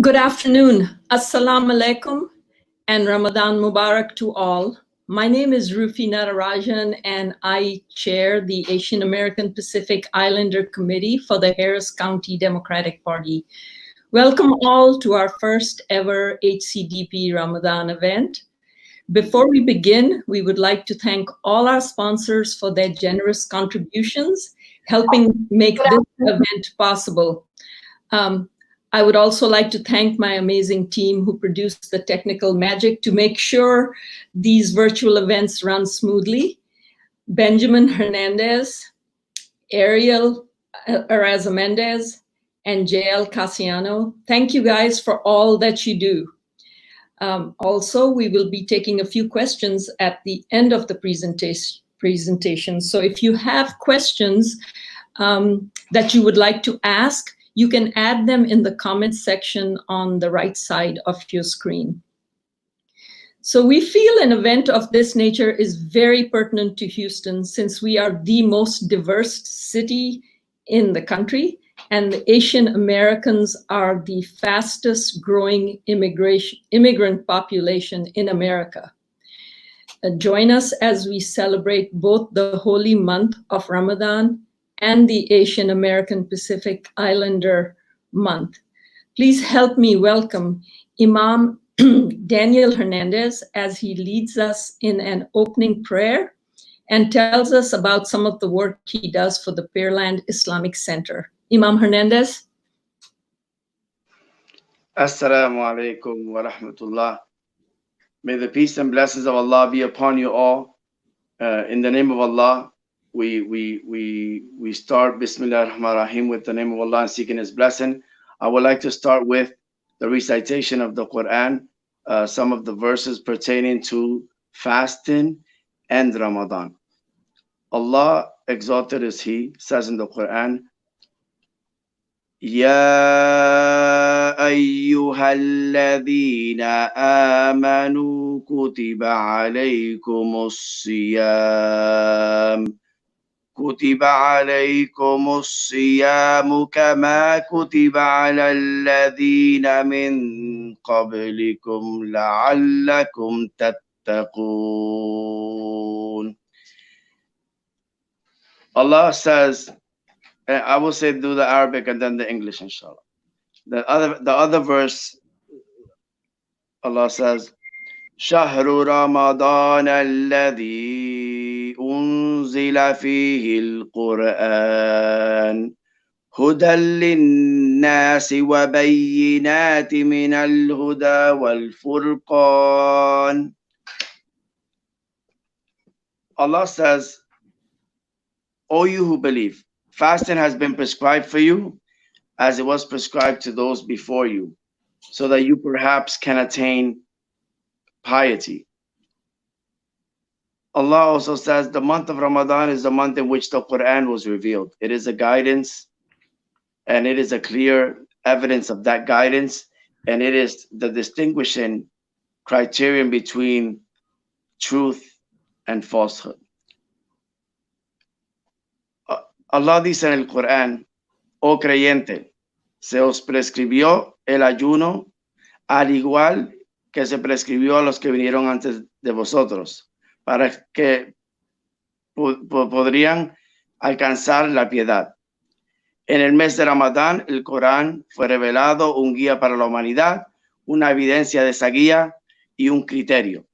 Good afternoon. Assalamu alaikum and Ramadan Mubarak to all. My name is Rufi Natarajan and I chair the Asian American Pacific Islander Committee for the Harris County Democratic Party. Welcome all to our first ever HCDP Ramadan event. Before we begin, we would like to thank all our sponsors for their generous contributions, helping make this event possible. I would also like to thank my amazing team who produced the technical magic to make sure these virtual events run smoothly. Benjamin Hernandez, Ariel Mendez, and Jael Casiano. Thank you guys for all that you do. Also, we will be taking a few questions at the end of the presentation. So if you have questions that you would like to ask, you can add them in the comments section on the right side of your screen. So we feel an event of this nature is very pertinent to Houston since we are the most diverse city in the country and the Asian Americans are the fastest growing immigrant population in America. Join us as we celebrate both the holy month of Ramadan and the Asian American Pacific Islander Month. Please help me welcome Imam Daniel Hernandez as he leads us in an opening prayer and tells us about some of the work he does for the Pearland Islamic Center. Imam Hernandez. Assalamu alaikum wa rahmatullah. May the peace and blessings of Allah be upon you all. In the name of Allah, we start Bismillah ar-Rahman ar-Rahim with the name of Allah and seeking His blessing. I would like to start with the recitation of the Quran, some of the verses pertaining to fasting and Ramadan. Allah, exalted is He, says in the Quran, يا أيها الذين آمنوا كتب عليكم الصيام كما كتب على الذين من قبلكم لعلكم تتقون. Allah says, I will say do the Arabic and then the English, inshallah. The other verse, Allah says, شهر رمضان الذي أنزل فيه القرآن هدى للناس وبينات من الهدى والفرقان. Allah says, O you who believe, fasting has been prescribed for you as it was prescribed to those before you, so that you perhaps can attain piety. Allah also says the month of Ramadan is the month in which the Quran was revealed. It is a guidance and it is a clear evidence of that guidance, and it is the distinguishing criterion between truth and falsehood. Allah dice en el Corán, oh creyente, se os prescribió el ayuno al igual que se prescribió a los que vinieron antes de vosotros, para que podrían alcanzar la piedad. En el mes de Ramadán, el Corán fue revelado, un guía para la humanidad, una evidencia de esa guía y un criterio.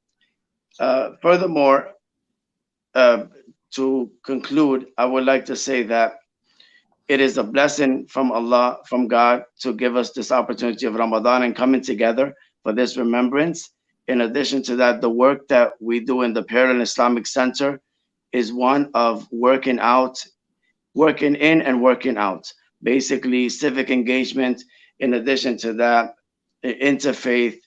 Furthermore, to conclude, I would like to say that it is a blessing from Allah, from God, to give us this opportunity of Ramadan and coming together for this remembrance. In addition to that, the work that we do in the Pearland Islamic Center is one of working in and working out. Basically, civic engagement, in addition to that, interfaith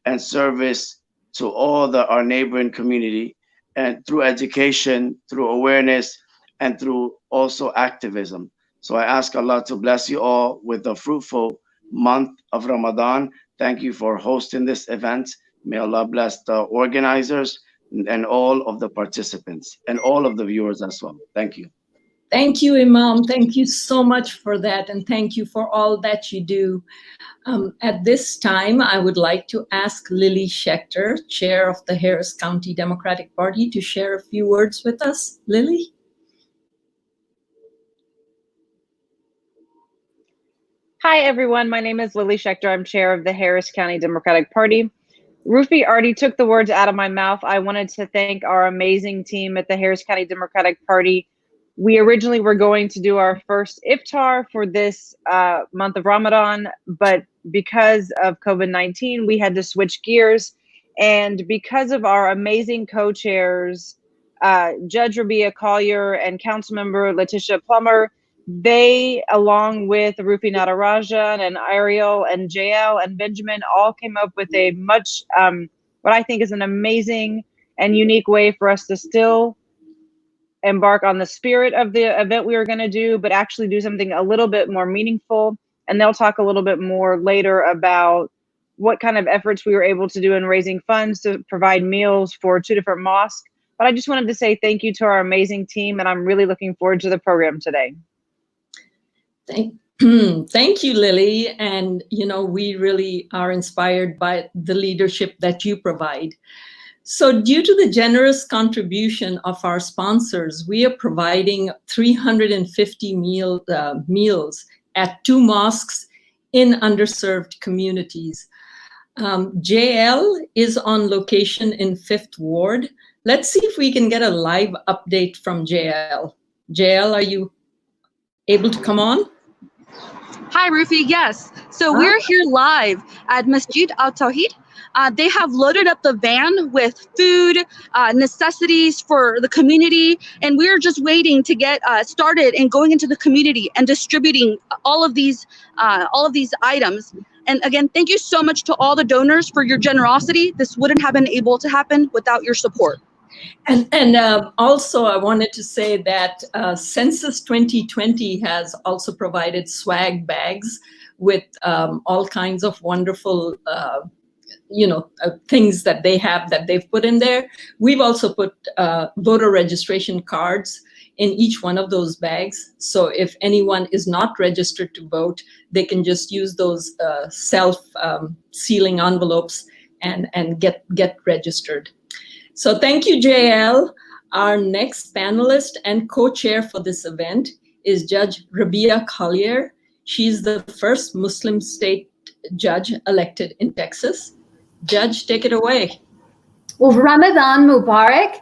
and service to all our neighboring community, and through education, through awareness, and through also activism. So I ask Allah to bless you all with a fruitful month of Ramadan. Thank you for hosting this event. May Allah bless the organizers and all of the participants and all of the viewers as well. Thank you. Thank you, Imam. Thank you so much for that. And thank you for all that you do. At this time, I would like to ask Lily Schechter, Chair of the Harris County Democratic Party, to share a few words with us. Lily? Hi, everyone. My name is Lily Schechter. I'm chair of the Harris County Democratic Party. Rufi already took the words out of my mouth. I wanted to thank our amazing team at the Harris County Democratic Party. We originally were going to do our first iftar for this month of Ramadan, but because of COVID-19, we had to switch gears. And because of our amazing co-chairs, Judge Rabeea Collier and Councilmember Leticia Plummer, they, along with Rufi Natarajan and Ariel and Jael and Benjamin, all came up with a much, what I think is an amazing and unique way for us to still embark on the spirit of the event we were going to do, but actually do something a little bit more meaningful. And they'll talk a little bit more later about what kind of efforts we were able to do in raising funds to provide meals for 2 different mosques. But I just wanted to say thank you to our amazing team, and I'm really looking forward to the program today. Thank you, Lily. And, we really are inspired by the leadership that you provide. So due to the generous contribution of our sponsors, we are providing 350 meals at 2 mosques in underserved communities. Jael is on location in 5th Ward. Let's see if we can get a live update from Jael. Jael, are you able to come on? Hi, Rufi. Yes. So we're here live at Masjid Al-Tawheed. They have loaded up the van with food, necessities for the community, and we're just waiting to get started and going into the community and distributing all of these items. And again, thank you so much to all the donors for your generosity. This wouldn't have been able to happen without your support. And also, I wanted to say that Census 2020 has also provided swag bags with all kinds of wonderful, things that they've put in there. We've also put voter registration cards in each one of those bags. So if anyone is not registered to vote, they can just use those self-sealing envelopes and get registered. So thank you, Jael. Our next panelist and co-chair for this event is Judge Rabeea Collier. She's the first Muslim state judge elected in Texas. Judge, take it away. Well, Ramadan Mubarak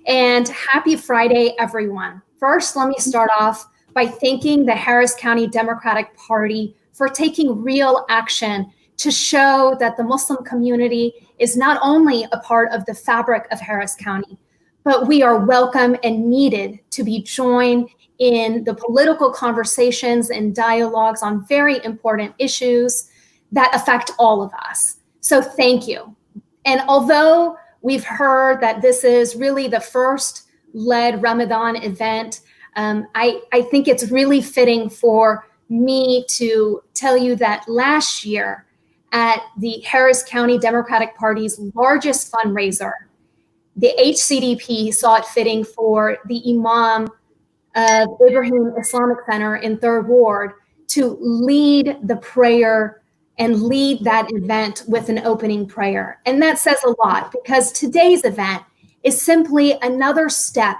and happy Friday, everyone. First, let me start off by thanking the Harris County Democratic Party for taking real action to show that the Muslim community is not only a part of the fabric of Harris County, but we are welcome and needed to be joined in the political conversations and dialogues on very important issues that affect all of us. So thank you. And although we've heard that this is really the first led Ramadan event, I think it's really fitting for me to tell you that last year, at the Harris County Democratic Party's largest fundraiser, the HCDP saw it fitting for the Imam of Ibrahim Islamic Center in 3rd Ward to lead the prayer and lead that event with an opening prayer. And that says a lot, because today's event is simply another step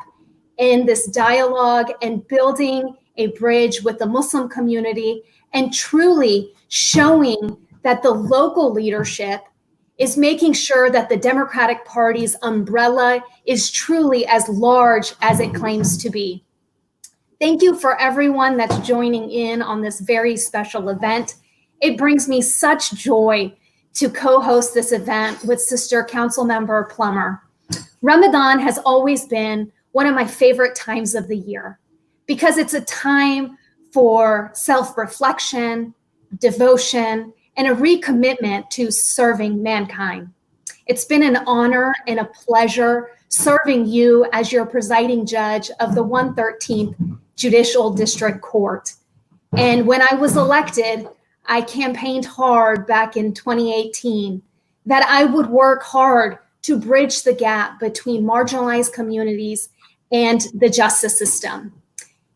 in this dialogue and building a bridge with the Muslim community and truly showing that the local leadership is making sure that the Democratic Party's umbrella is truly as large as it claims to be. Thank you for everyone that's joining in on this very special event. It brings me such joy to co-host this event with Sister Councilmember Plummer. Ramadan has always been one of my favorite times of the year because it's a time for self-reflection, devotion, and a recommitment to serving mankind. It's been an honor and a pleasure serving you as your presiding judge of the 113th Judicial District Court. And when I was elected, I campaigned hard back in 2018 that I would work hard to bridge the gap between marginalized communities and the justice system.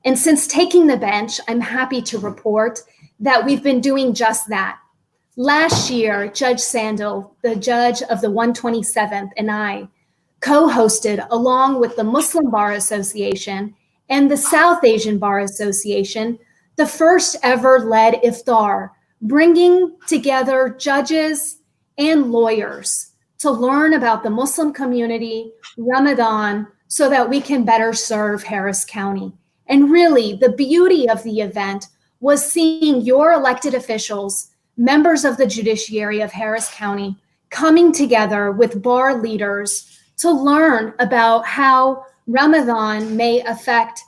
And since taking the bench, I'm happy to report that we've been doing just that. Last year, Judge Sandel, the judge of the 127th, and I co-hosted, along with the Muslim Bar Association and the South Asian Bar Association, the first ever led iftar, bringing together judges and lawyers to learn about the Muslim community, Ramadan, so that we can better serve Harris County. And really, the beauty of the event was seeing your elected officials, members of the judiciary of Harris County, coming together with bar leaders to learn about how Ramadan may affect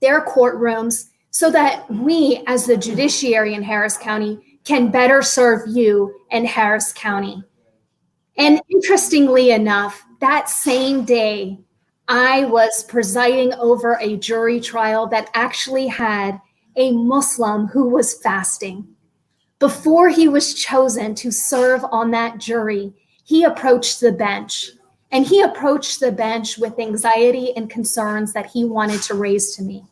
their courtrooms so that we, as the judiciary in Harris County, can better serve you and Harris County. And interestingly enough, that same day, I was presiding over a jury trial that actually had a Muslim who was fasting. Before he was chosen to serve on that jury, he approached the bench. And he approached the bench with anxiety and concerns that he wanted to raise to me.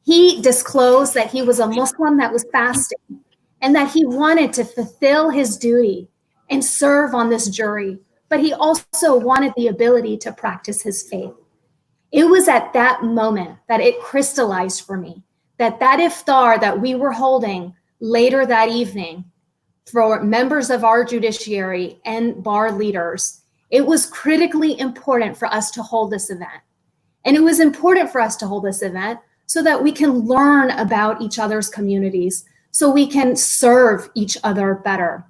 He disclosed that he was a Muslim that was fasting and that he wanted to fulfill his duty and serve on this jury, but he also wanted the ability to practice his faith. It was at that moment that it crystallized for me that that iftar that we were holding later that evening for members of our judiciary and bar leaders, it was critically important for us to hold this event. And it was important for us to hold this event so that we can learn about each other's communities, so we can serve each other better.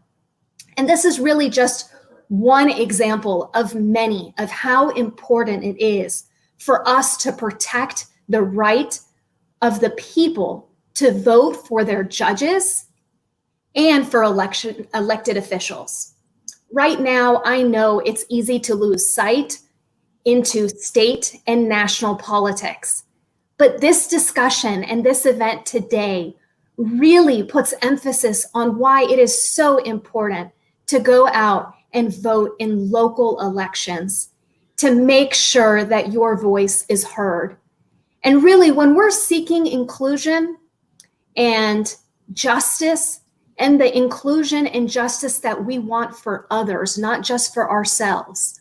And this is really just one example of many of how important it is for us to protect the right of the people to vote for their judges and for elected officials. Right now, I know it's easy to lose sight into state and national politics, but this discussion and this event today really puts emphasis on why it is so important to go out and vote in local elections to make sure that your voice is heard. And really, when we're seeking inclusion and justice, and the inclusion and justice that we want for others, not just for ourselves,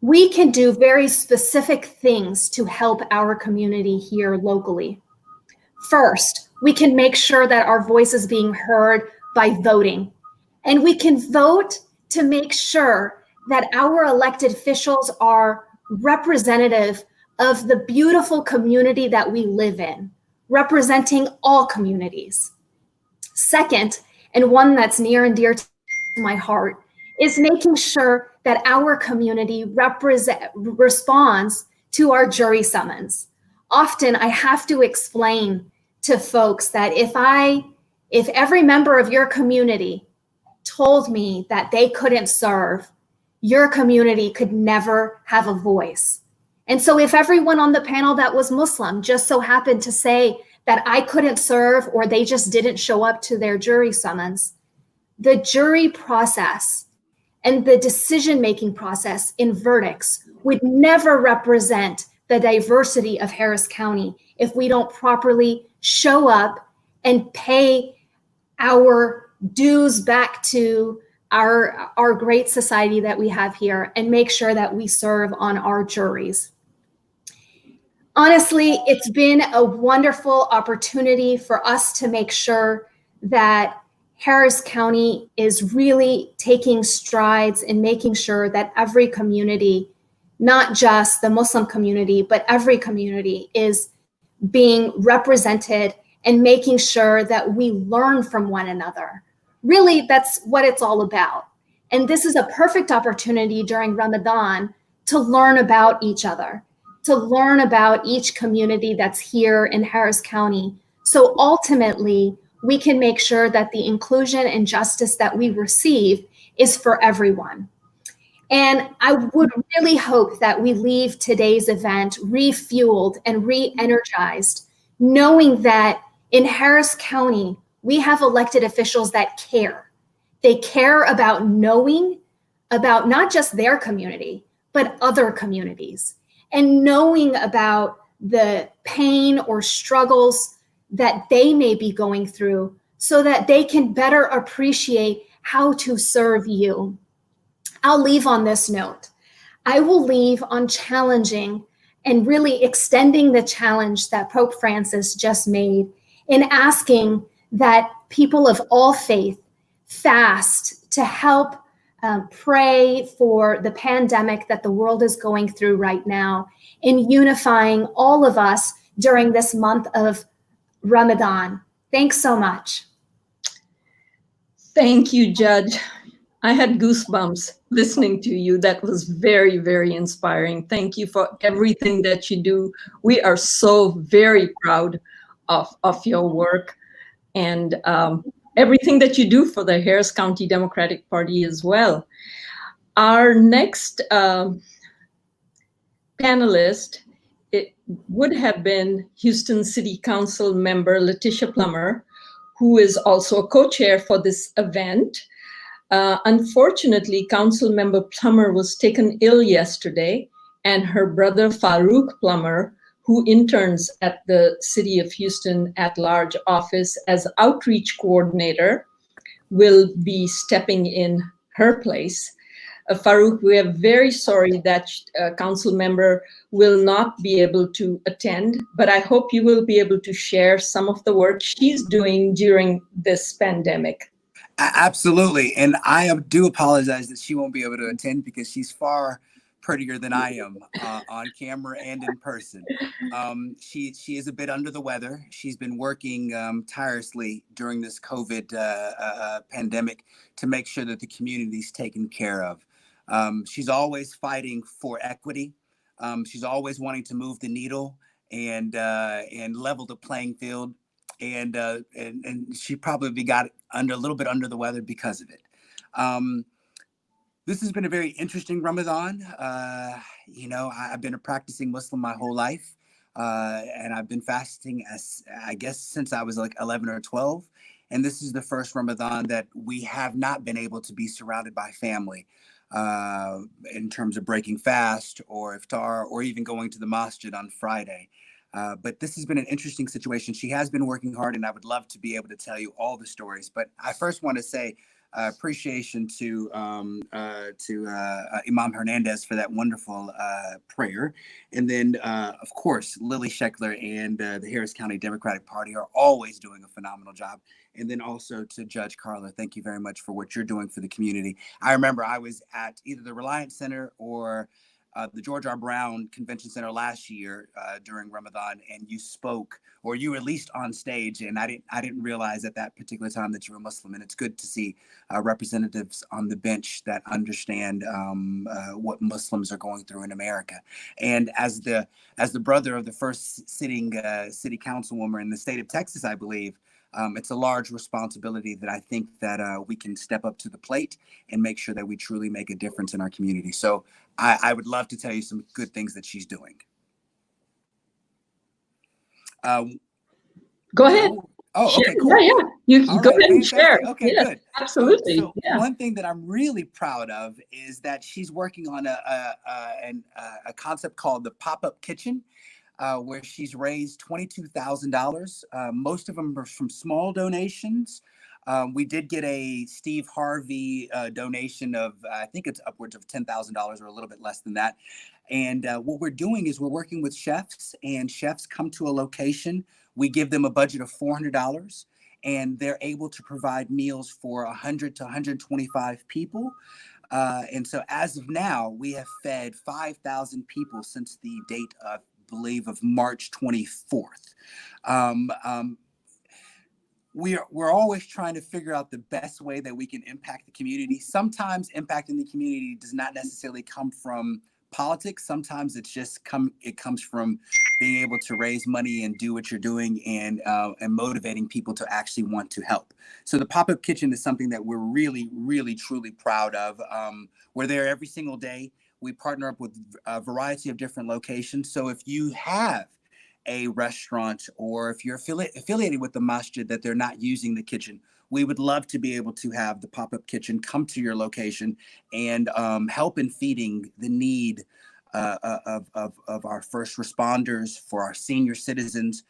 we can do very specific things to help our community here locally. First, we can make sure that our voice is being heard by voting. And we can vote to make sure that our elected officials are representative of the beautiful community that we live in, representing all communities. Second, and one that's near and dear to my heart, is making sure that our community responds to our jury summons. Often I have to explain to folks that if every member of your community told me that they couldn't serve, your community could never have a voice. And so if everyone on the panel that was Muslim just so happened to say that I couldn't serve or they just didn't show up to their jury summons, the jury process and the decision-making process in verdicts would never represent the diversity of Harris County if we don't properly show up and pay our dues back to our great society that we have here and make sure that we serve on our juries. Honestly, it's been a wonderful opportunity for us to make sure that Harris County is really taking strides in making sure that every community, not just the Muslim community, but every community is being represented and making sure that we learn from one another. Really, that's what it's all about. And this is a perfect opportunity during Ramadan to learn about each other, to learn about each community that's here in Harris County. So ultimately, we can make sure that the inclusion and justice that we receive is for everyone. And I would really hope that we leave today's event refueled and re-energized, knowing that in Harris County, we have elected officials that care. They care about knowing about not just their community, but other communities, and knowing about the pain or struggles that they may be going through so that they can better appreciate how to serve you. I'll leave on this note. I will leave on challenging and really extending the challenge that Pope Francis just made in asking that people of all faith fast to help pray for the pandemic that the world is going through right now, in unifying all of us during this month of Ramadan. Thanks so much. Thank you, Judge. I had goosebumps listening to you. That was very, very inspiring. Thank you for everything that you do. We are so very proud of your work and everything that you do for the Harris County Democratic Party as well. Our next panelist, it would have been Houston City Council member Leticia Plummer, who is also a co-chair for this event. Unfortunately, Council Member Plummer was taken ill yesterday, and her brother Farouk Plummer, who interns at the City of Houston at-large office as outreach coordinator, will be stepping in her place. Farouk, we are very sorry that council member will not be able to attend, but I hope you will be able to share some of the work she's doing during this pandemic. Absolutely. And I do apologize that she won't be able to attend because she's far prettier than I am on camera and in person. She is a bit under the weather. She's been working tirelessly during this COVID pandemic to make sure that the community is taken care of. She's always fighting for equity. She's always wanting to move the needle and level the playing field. And she probably got a little bit under the weather because of it. This has been a very interesting Ramadan. I've been a practicing Muslim my whole life, and I've been fasting I guess since I was like 11 or 12. And this is the first Ramadan that we have not been able to be surrounded by family in terms of breaking fast or iftar or even going to the masjid on Friday. But this has been an interesting situation. She has been working hard, and I would love to be able to tell you all the stories. But I first want to say appreciation to Imam Hernandez for that wonderful prayer. And then, of course, Lily Sheckler and the Harris County Democratic Party are always doing a phenomenal job. And then also to Judge Carla, thank you very much for what you're doing for the community. I remember I was at either the Reliance Center or the George R. Brown Convention Center last year during Ramadan, and you spoke, or you were at least on stage, and I didn't realize at that particular time that you were Muslim. And it's good to see representatives on the bench that understand what Muslims are going through in America. And as the brother of the first sitting city councilwoman in the state of Texas, I believe, it's a large responsibility that I think that we can step up to the plate and make sure that we truly make a difference in our community. So I would love to tell you some good things that she's doing. Go ahead. Oh, okay, cool. Yeah. You go ahead and share. Okay, yes, good. Absolutely. So one thing that I'm really proud of is that she's working on a concept called the pop-up kitchen, where she's raised $22,000. Most of them are from small donations. We did get a Steve Harvey donation of, I think it's upwards of $10,000 or a little bit less than that. And what we're doing is we're working with chefs, and chefs come to a location. We give them a budget of $400, and they're able to provide meals for 100 to 125 people. And so as of now, we have fed 5,000 people since the date of, I believe, of March 24th. We're always trying to figure out the best way that we can impact the community. Sometimes impacting the community does not necessarily come from politics. Sometimes it comes from being able to raise money and do what you're doing and motivating people to actually want to help. So the pop-up kitchen is something that we're really, really, truly proud of. We're there every single day. We partner up with a variety of different locations. So if you have a restaurant or if you're affiliated with the masjid that they're not using the kitchen, we would love to be able to have the pop-up kitchen come to your location and help in feeding the need of our first responders, for our senior citizens,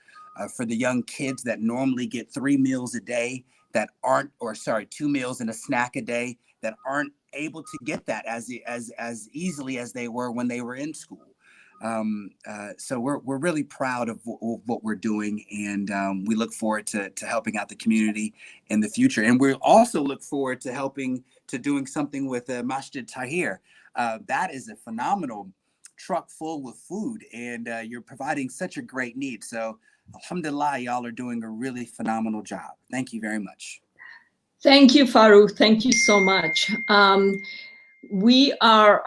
for the young kids that normally get 3 meals a day that aren't, or sorry, 2 meals and a snack a day that aren't able to get that as easily as they were when they were in school. So we're really proud of what we're doing, and we look forward to helping out the community in the future. And we also look forward to doing something with Masjid Tahir. That is a phenomenal truck full with food, and you're providing such a great need. So alhamdulillah, y'all are doing a really phenomenal job. Thank you very much. Thank you, Farouk. Thank you so much. We are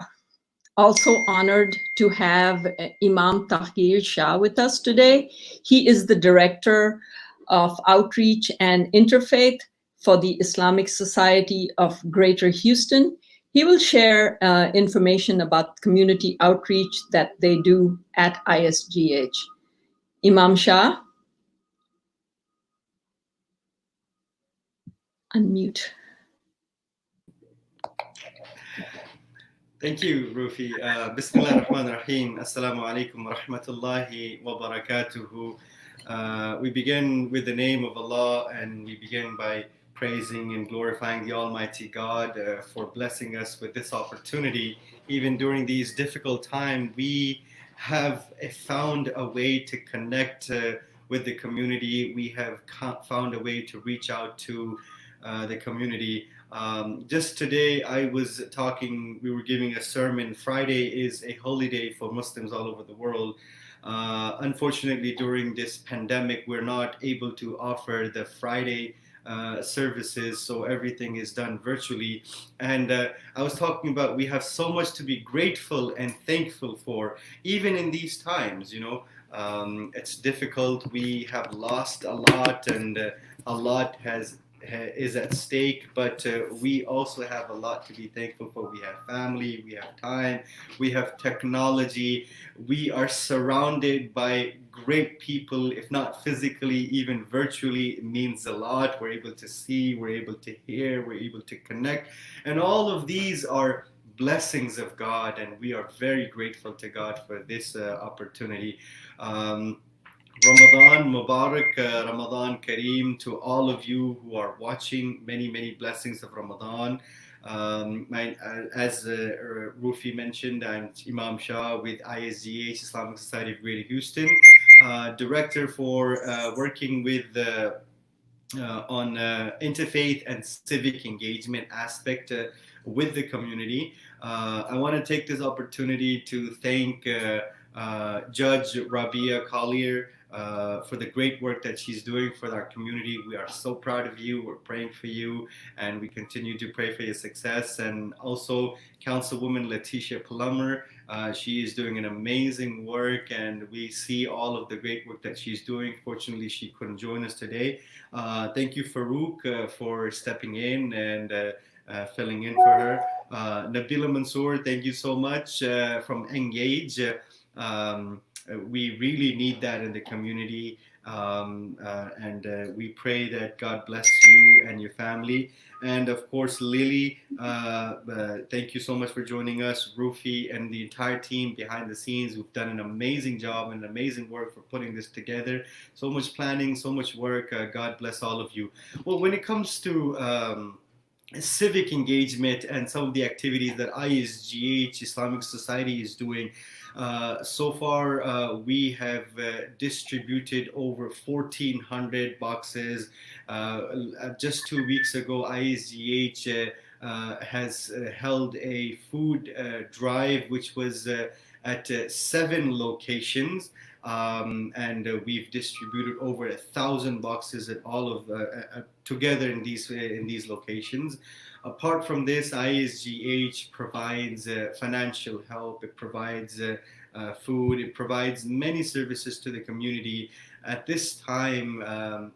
also honored to have Imam Tariq Shah with us today. He is the Director of Outreach and Interfaith for the Islamic Society of Greater Houston. He will share information about community outreach that they do at ISGH. Imam Shah? Unmute. Thank you, Rufi. Bismillah ar-Rahman ar-Rahim. Assalamu alaikum wa rahmatullahi wa barakatuhu. We begin with the name of Allah, and we begin by praising and glorifying the Almighty God for blessing us with this opportunity. Even during these difficult times, we have found a way to connect with the community. We have found a way to reach out to the community. Just today, I was talking, we were giving a sermon. Friday is a holy day for Muslims all over the world. Unfortunately, during this pandemic, we're not able to offer the Friday services, so everything is done virtually. And I was talking about, we have so much to be grateful and thankful for, even in these times. You know, it's difficult. We have lost a lot, and a lot is at stake, but we also have a lot to be thankful for. We have family, we have time, we have technology, we are surrounded by great people, if not physically, even virtually. It means a lot. We're able to see, we're able to hear, we're able to connect, and all of these are blessings of God, and we are very grateful to God for this opportunity. Ramadan Mubarak, Ramadan Kareem to all of you who are watching. Many, many blessings of Ramadan. As Rufi mentioned, I'm Imam Shah with ISGH, Islamic Society of Greater Houston, director for working with on interfaith and civic engagement aspect with the community. I want to take this opportunity to thank Judge Rabeea Collier for the great work that she's doing for our community. We are so proud of you. We're praying for you, and we continue to pray for your success. And also Councilwoman Leticia Plummer. She is doing an amazing work, and we see all of the great work that she's doing. Fortunately, she couldn't join us today. Thank you, Farouk, for stepping in and filling in for her. Nabila, Mansoor, thank you so much from EMGAGE. We really need that in the community, and we pray that God bless you and your family. And of course, Lily, thank you so much for joining us. Rufi and the entire team behind the scenes, who've done an amazing job and amazing work for putting this together. So much planning, so much work. God bless all of you. Well, when it comes to civic engagement and some of the activities that ISGH, Islamic Society, is doing, so far we have distributed over 1,400 boxes. Just 2 weeks ago, ISGH has held a food drive, which was at 7 locations. And we've distributed over 1,000 boxes at all of together in these locations. Apart from this, ISGH provides financial help. It provides food. It provides many services to the community. At this time,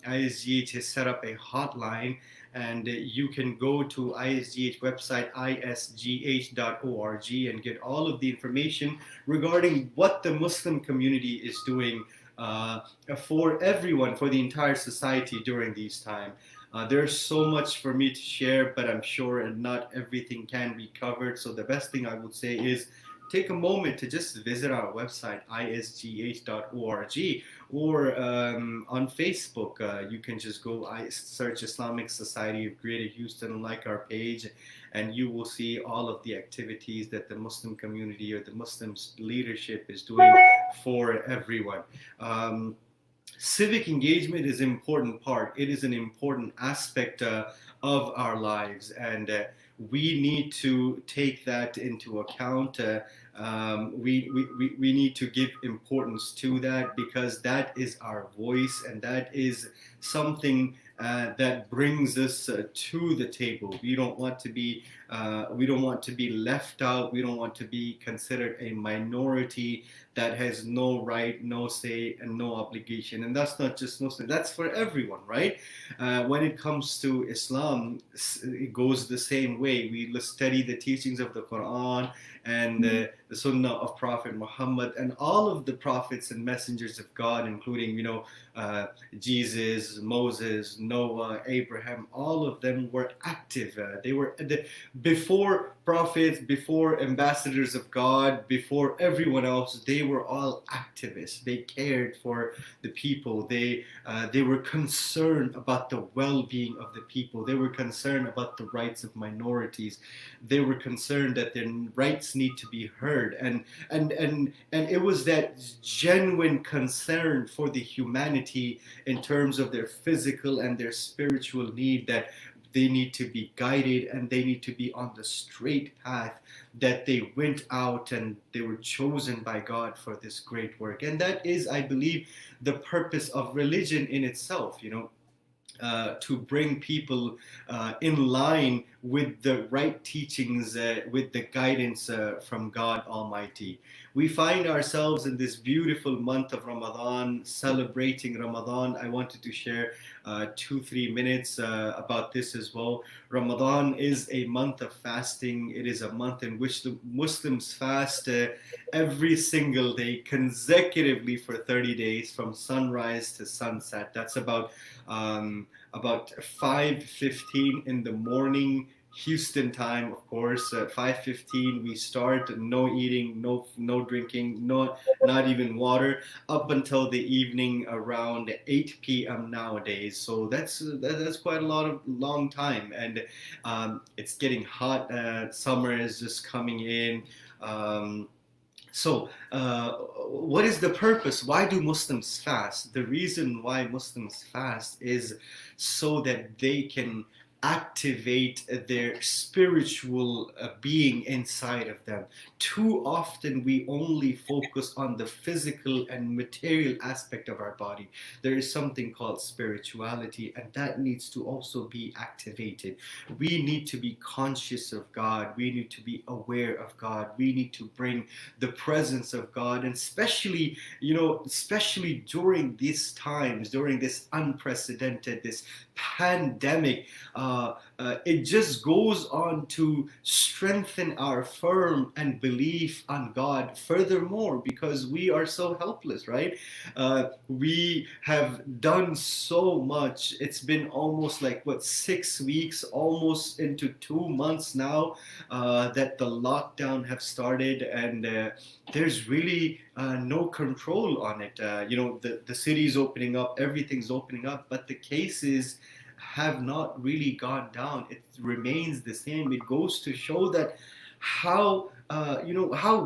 ISGH has set up a hotline, and you can go to ISGH website, isgh.org, and get all of the information regarding what the Muslim community is doing for everyone, for the entire society during these times. There's so much for me to share, but I'm sure not everything can be covered. So the best thing I would say is take a moment to just visit our website, isgh.org, or on Facebook. You can just go search Islamic Society of Greater Houston, like our page, and you will see all of the activities that the Muslim community or the Muslim leadership is doing for everyone. Civic engagement is an important part. It is an important aspect of our lives, and we need to take that into account. We need to give importance to that, because that is our voice, and that is something that brings us to the table. We don't want to be left out. We don't want to be considered a minority that has no right, no say, and no obligation. And that's not just Muslim, that's for everyone, right? When it comes to Islam, it goes the same way. We study the teachings of the Quran and the Sunnah of Prophet Muhammad, and all of the prophets and messengers of God, including, Jesus, Moses, Noah, Abraham. All of them were active. They were before prophets, before ambassadors of God, before everyone else. They were all activists. They cared for the people. They were concerned about the well-being of the people. They were concerned about the rights of minorities. They were concerned that their rights need to be heard, and it was that genuine concern for the humanity in terms of their physical and their spiritual need, that they need to be guided and they need to be on the straight path, that they went out and they were chosen by God for this great work. And that is, I believe, the purpose of religion in itself, to bring people in line with the right teachings, with the guidance from God Almighty. We find ourselves in this beautiful month of Ramadan, celebrating Ramadan. I wanted to share 2-3 minutes about this as well. Ramadan is a month of fasting. It is a month in which the Muslims fast every single day, consecutively for 30 days, from sunrise to sunset. That's about 5:15 in the morning, Houston time, of course. At 5:15 we start, no eating, no drinking, not even water, up until the evening around 8 p.m. nowadays. So that's quite a long time, and it's getting hot. Summer is just coming in. So what is the purpose? Why do Muslims fast? The reason why Muslims fast is so that they can activate their spiritual being inside of them. Too often we only focus on the physical and material aspect of our body. There is something called spirituality, and that needs to also be activated. We need to be conscious of God. We need to be aware of God. We need to bring the presence of God, and especially during these times, during this unprecedented, this pandemic, it just goes on to strengthen our firm and belief on God furthermore, because we are so helpless, right? We have done so much. It's been almost 6 weeks, almost into 2 months now, that the lockdown have started, and there's really no control on it. The city's opening up, everything's opening up, but the cases have not really gone down. It remains the same. It goes to show that how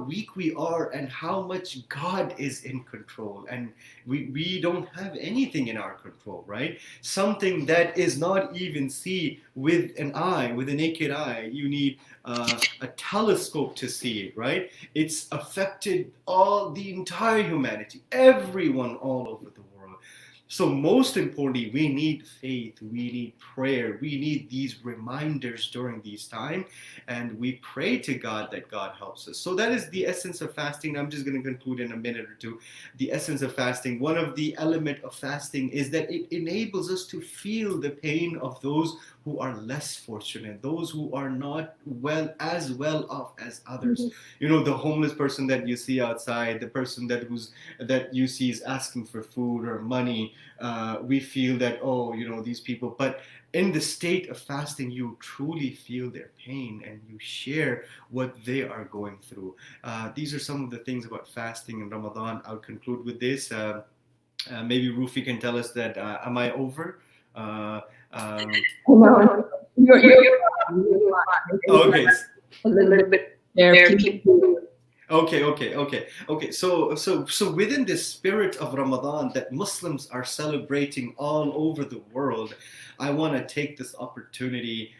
weak we are and how much God is in control, and we don't have anything in our control, right? Something that is not even seen with a naked eye. You need a telescope to see it, right? It's affected the entire humanity, everyone all over the world. So most importantly, we need faith, we need prayer, we need these reminders during these times, and we pray to God that God helps us. So that is the essence of fasting. I'm just going to conclude in a minute or two. The essence of fasting, one of the elements of fasting is that it enables us to feel the pain of those who are less fortunate, those who are not as well off as others. You know, the homeless person that you see outside, the person that you see is asking for food or money. We feel that, oh, you know, these people, but in the state of fasting, you truly feel their pain and you share what they are going through. These are some of the things about fasting in Ramadan. I'll conclude with this. Maybe Rufi can tell us that, am I over? No, you're Okay. a little bit there. Okay. So within the spirit of Ramadan that Muslims are celebrating all over the world, I want to take this opportunity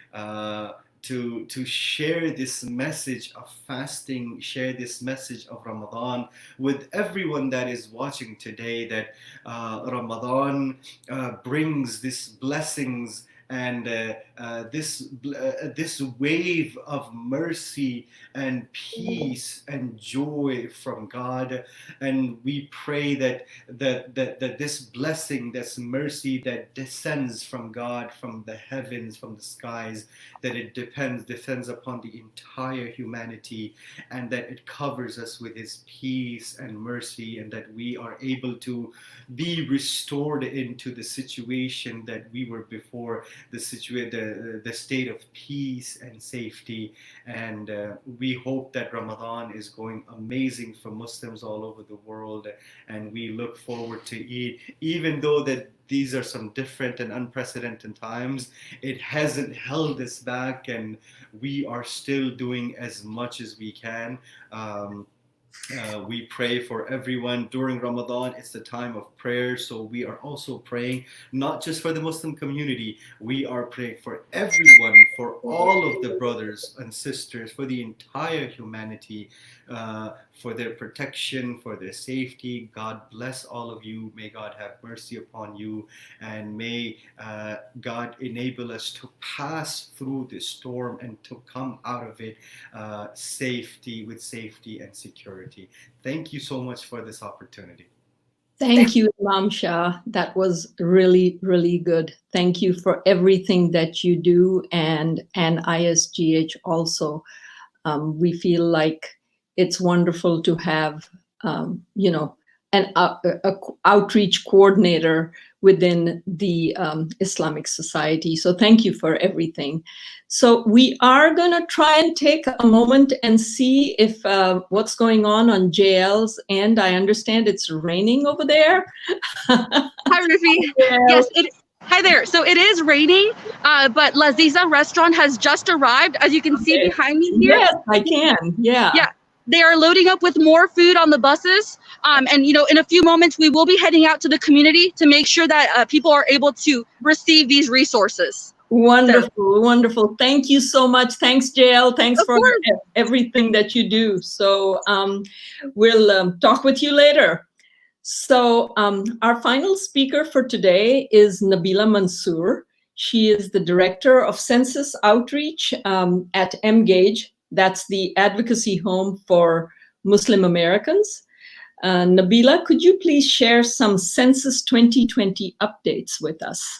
to share this message of fasting, share this message of Ramadan with everyone that is watching today, that Ramadan brings these blessings and this wave of mercy and peace and joy from God. And we pray that this blessing, this mercy that descends from God, from the heavens, from the skies, that it descends upon the entire humanity, and that it covers us with His peace and mercy, and that we are able to be restored into the situation that we were before, the state of peace and safety. And we hope that Ramadan is going amazing for Muslims all over the world, and we look forward to Eid. Even though that these are some different and unprecedented times, it hasn't held us back, and we are still doing as much as we can. We pray for everyone during Ramadan. It's the time of prayer, so we are also praying not just for the Muslim community. We are praying for everyone, for all of the brothers and sisters, for the entire humanity, for their protection, for their safety. God bless all of you. May God have mercy upon you, and may God enable us to pass through this storm and to come out of it with safety and security. Thank you so much for this opportunity. Thank you, Imam Shah. That was really, really good. Thank you for everything that you do, and ISGH also. We feel like it's wonderful to have, an outreach coordinator within the Islamic Society. So thank you for everything. So we are going to try and take a moment and see if what's going on Jael's end. I understand it's raining over there. Hi, Rufi. Yes, hi there. So it is raining, but Laziza restaurant has just arrived, as you can see behind me here. Yes, I can. Yeah. Yeah. They are loading up with more food on the buses. And, in a few moments, we will be heading out to the community to make sure that people are able to receive these resources. Wonderful, wonderful. Thank you so much. Thanks, Jael. Thanks for everything that you do. So we'll talk with you later. So our final speaker for today is Nabila Mansoor. She is the Director of Census Outreach at EMGAGE. That's the advocacy home for Muslim Americans. Nabila, could you please share some Census 2020 updates with us?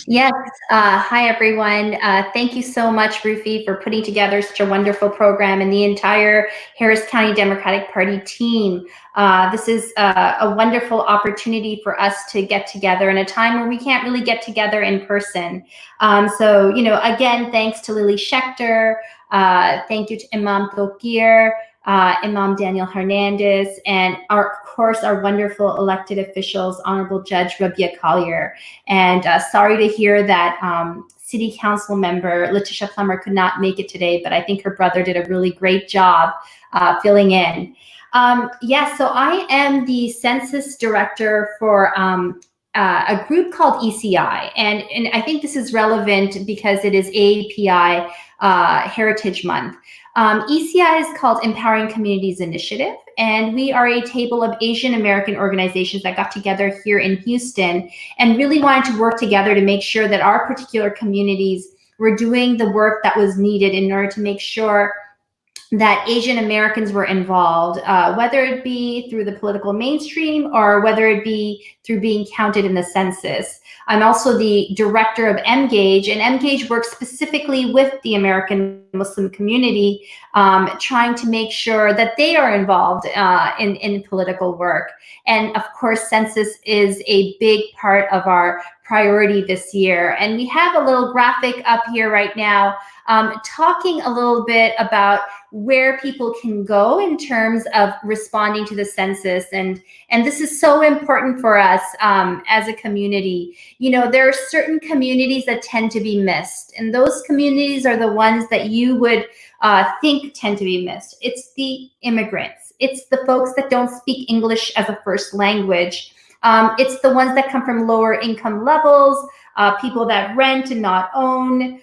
Yes. Hi, everyone. Thank you so much, Rufi, for putting together such a wonderful program, and the entire Harris County Democratic Party team. This is a wonderful opportunity for us to get together in a time where we can't really get together in person. So, again, thanks to Lily Schechter. Thank you to Imam Tauqeer, Imam Daniel Hernandez, and of course, our wonderful elected officials, Honorable Judge Rabeea Collier. And sorry to hear that City Council member Leticia Plummer could not make it today, but I think her brother did a really great job filling in. So I am the Census Director for a group called ECI, and I think this is relevant because it is AAPI Heritage Month. ECI is called Empowering Communities Initiative, and we are a table of Asian American organizations that got together here in Houston and really wanted to work together to make sure that our particular communities were doing the work that was needed in order to make sure that Asian Americans were involved, whether it be through the political mainstream or whether it be through being counted in the census. I'm also the director of EMGAGE, and EMGAGE works specifically with the American Muslim community, trying to make sure that they are involved in political work. And of course, census is a big part of our priority this year. And we have a little graphic up here right now, talking a little bit about where people can go in terms of responding to the census. And this is so important for us as a community. You know, there are certain communities that tend to be missed, and those communities are the ones that you would think tend to be missed. It's the immigrants. It's the folks that don't speak English as a first language. It's the ones that come from lower income levels, people that rent and not own,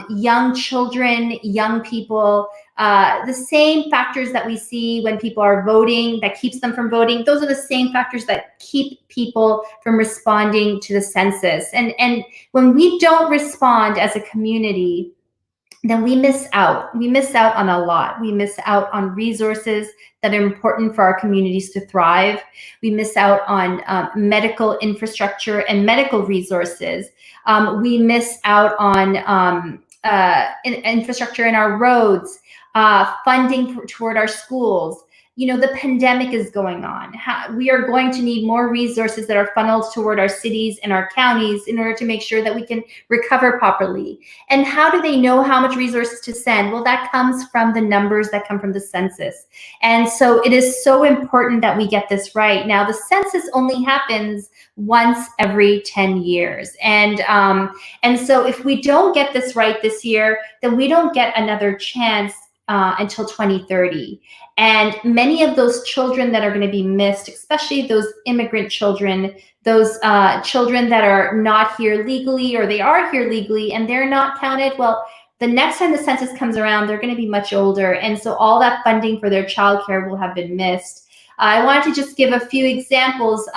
young children, young people. The same factors that we see when people are voting that keeps them from voting, those are the same factors that keep people from responding to the census. And when we don't respond as a community, then we miss out. We miss out on a lot. We miss out on resources that are important for our communities to thrive. We miss out on medical infrastructure and medical resources. We miss out on infrastructure in our roads, funding toward our schools. You know, the pandemic is going on. We are going to need more resources that are funneled toward our cities and our counties in order to make sure that we can recover properly. And how do they know how much resources to send? Well, that comes from the numbers that come from the census. And so it is so important that we get this right. Now, the census only happens once every 10 years. And so if we don't get this right this year, then we don't get another chance until 2030. And many of those children that are going to be missed, especially those immigrant children, those children that are not here legally, or they are here legally and they're not counted, well, the next time the census comes around, they're going to be much older. And so all that funding for their childcare will have been missed. I wanted to just give a few examples.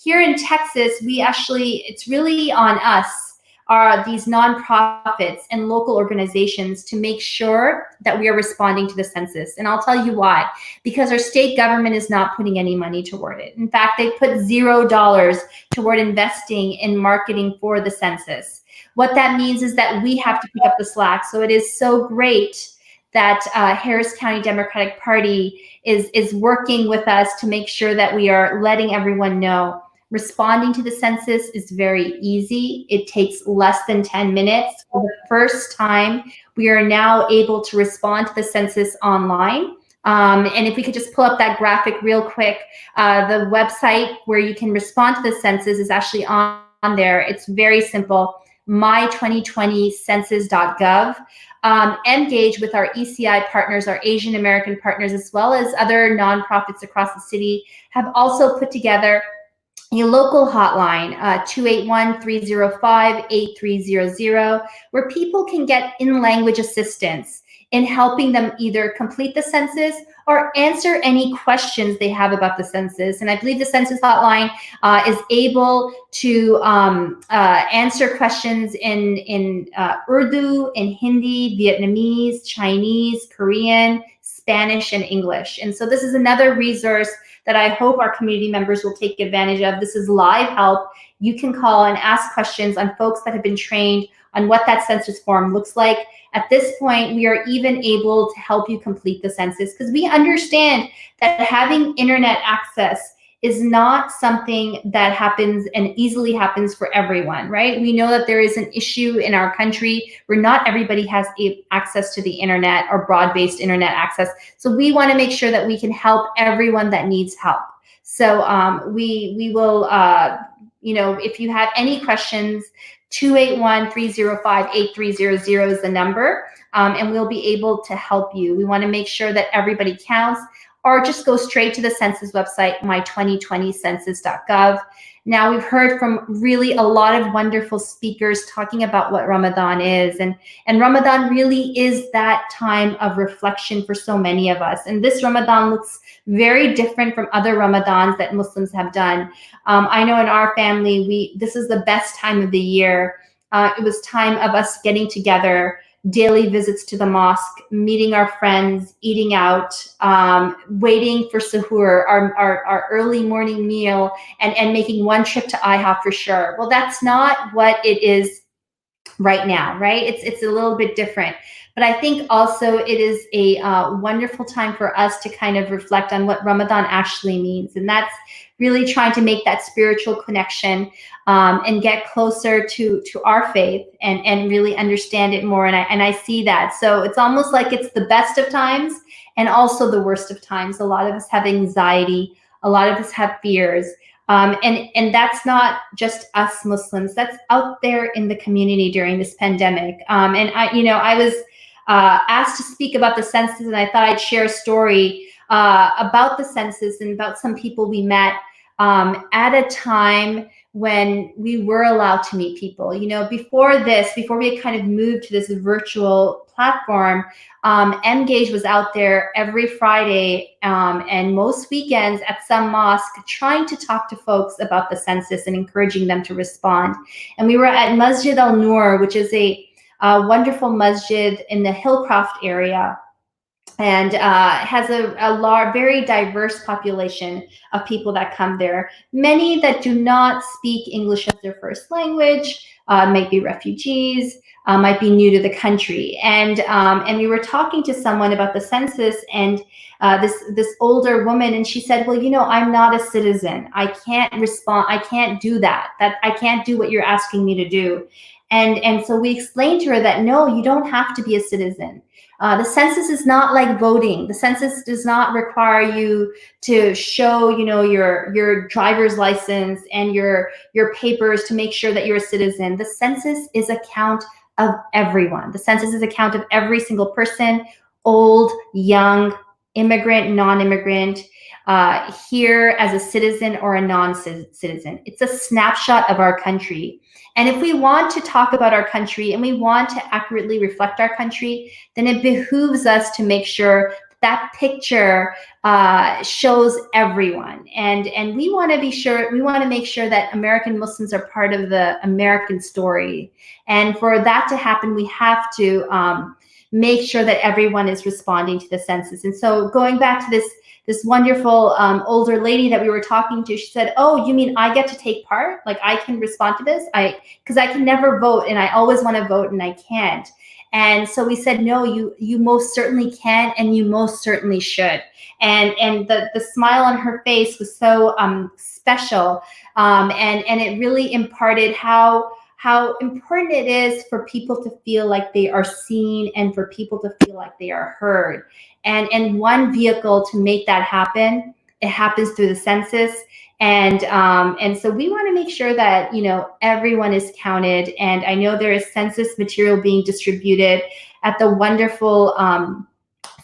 Here in Texas, it's really on us, are these nonprofits and local organizations, to make sure that we are responding to the census. And I'll tell you why. Because our state government is not putting any money toward it. In fact, they put $0 toward investing in marketing for the census. What that means is that we have to pick up the slack. So it is so great that Harris County Democratic Party is working with us to make sure that we are letting everyone know. Responding to the census is very easy. It takes less than 10 minutes. For the first time, we are now able to respond to the census online. And if we could just pull up that graphic real quick, the website where you can respond to the census is actually on there. It's very simple, my2020census.gov. EMGAGE, with our ECI partners, our Asian American partners, as well as other nonprofits across the city, have also put together a local hotline, 281-305-8300, where people can get in-language assistance in helping them either complete the census or answer any questions they have about the census. And I believe the census hotline is able to answer questions in Urdu, in Hindi, Vietnamese, Chinese, Korean, Spanish, and English. And so this is another resource that I hope our community members will take advantage of. This is live help. You can call and ask questions on folks that have been trained on what that census form looks like. At this point, we are even able to help you complete the census, because we understand that having internet access is not something that happens and easily happens for everyone, right? We know that there is an issue in our country where not everybody has access to the internet or broad-based internet access. So we want to make sure that we can help everyone that needs help. So we will, if you have any questions, 281-305-8300 is the number, and we'll be able to help you. We want to make sure that everybody counts, or just go straight to the census website, my2020census.gov. Now, we've heard from really a lot of wonderful speakers talking about what Ramadan is, and Ramadan really is that time of reflection for so many of us. And this Ramadan looks very different from other Ramadans that Muslims have done. I know in our family, this is the best time of the year. It was time of us getting together, daily visits to the mosque, meeting our friends, eating out, waiting for suhoor, our early morning meal, and making one trip to IHOP for sure. Well, that's not what it is right now, right? It's a little bit different. But I think also it is a wonderful time for us to kind of reflect on what Ramadan actually means. And that's really trying to make that spiritual connection and get closer to our faith and really understand it more. And I see that. So it's almost like it's the best of times and also the worst of times. A lot of us have anxiety. A lot of us have fears. And that's not just us Muslims. That's out there in the community during this pandemic. And I was asked to speak about the census, and I thought I'd share a story about the census and about some people we met at a time when we were allowed to meet people. Before we had kind of moved to this virtual platform, EMGAGE was out there every Friday and most weekends at some mosque trying to talk to folks about the census and encouraging them to respond. And we were at Masjid al-Nur, which is a wonderful masjid in the Hillcroft area, and has a very diverse population of people that come there. Many that do not speak English as their first language, might be refugees, might be new to the country. And we were talking to someone about the census, and this older woman, and she said, well, I'm not a citizen. I can't respond. I can't do that. I can't do what you're asking me to do. And so we explained to her that, no, you don't have to be a citizen. The census is not like voting. The census does not require you to show, your driver's license and your papers to make sure that you're a citizen. The census is a count of everyone. The census is a count of every single person, old, young, immigrant, non-immigrant, here as a citizen or a non-citizen. It's a snapshot of our country. And if we want to talk about our country and we want to accurately reflect our country, then it behooves us to make sure that picture shows everyone. And we want to make sure that American Muslims are part of the American story. And for that to happen, we have to make sure that everyone is responding to the census. And so going back to this wonderful older lady that we were talking to, she said, oh, you mean I get to take part? Like I can respond to this? Because I can never vote, and I always want to vote and I can't. And so we said, no, you most certainly can, and you most certainly should. And the smile on her face was so special, and it really imparted how important it is for people to feel like they are seen and for people to feel like they are heard. And one vehicle to make that happen, it happens through the census. And so we want to make sure that, everyone is counted. And I know there is census material being distributed at the wonderful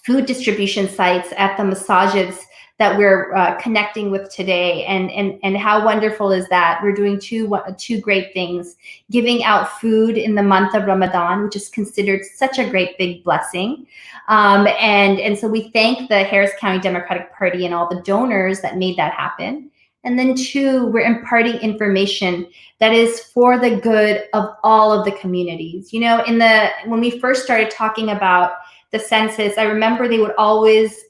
food distribution sites at the masajids that we're connecting with today. And how wonderful is that? We're doing two great things: giving out food in the month of Ramadan, which is considered such a great big blessing. And so we thank the Harris County Democratic Party and all the donors that made that happen. And then two, we're imparting information that is for the good of all of the communities. When we first started talking about the census, I remember they would always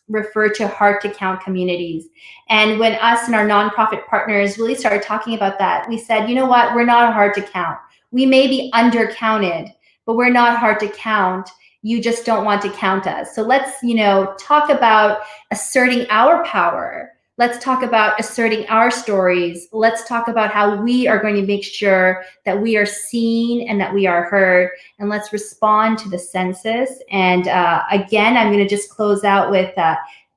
refer to hard to count communities. And when us and our nonprofit partners really started talking about that, we said, you know what, we're not hard to count. We may be undercounted, but we're not hard to count. You just don't want to count us. So let's, talk about asserting our power. Let's talk about asserting our stories. Let's talk about how we are going to make sure that we are seen and that we are heard. And let's respond to the census. And again, I'm going to just close out with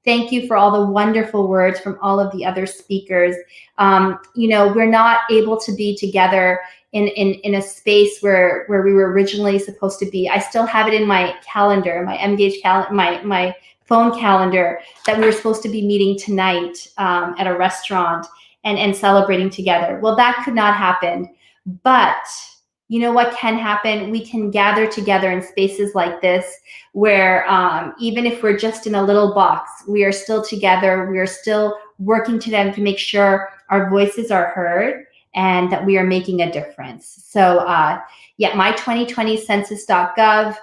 thank you for all the wonderful words from all of the other speakers. We're not able to be together in a space where we were originally supposed to be. I still have it in my calendar, my EMGAGE calendar, my phone calendar, that we were supposed to be meeting tonight at a restaurant and celebrating together. Well, that could not happen. But you know what can happen? We can gather together in spaces like this where even if we're just in a little box, we are still together. We are still working together to make sure our voices are heard and that we are making a difference. So yeah, my2020census.gov.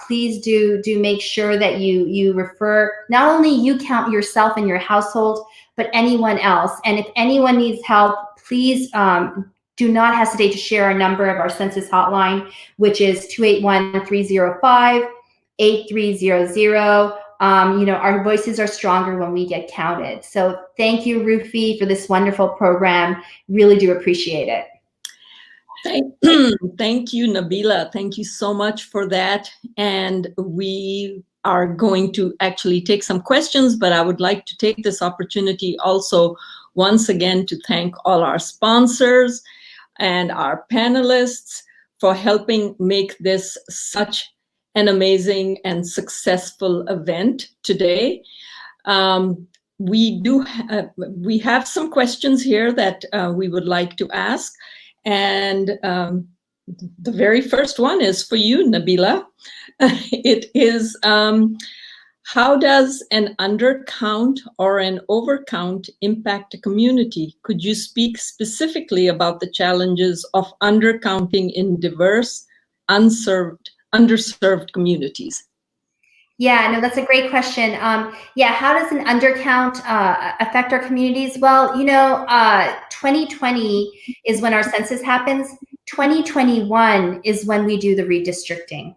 Please do make sure that you refer, not only you count yourself and your household, but anyone else. And if anyone needs help, please do not hesitate to share a number of our census hotline, which is 281-305-8300. Our voices are stronger when we get counted. So thank you, Rufi, for this wonderful program. Really do appreciate it. Thank you, Nabila. Thank you so much for that. And we are going to actually take some questions, but I would like to take this opportunity also once again to thank all our sponsors and our panelists for helping make this such an amazing and successful event today. We have some questions here that we would like to ask. And the very first one is for you, Nabila. It is, how does an undercount or an overcount impact a community? Could you speak specifically about the challenges of undercounting in diverse, underserved communities? Yeah, no, that's a great question. Yeah, how does an undercount affect our communities? Well, 2020 is when our census happens. 2021 is when we do the redistricting.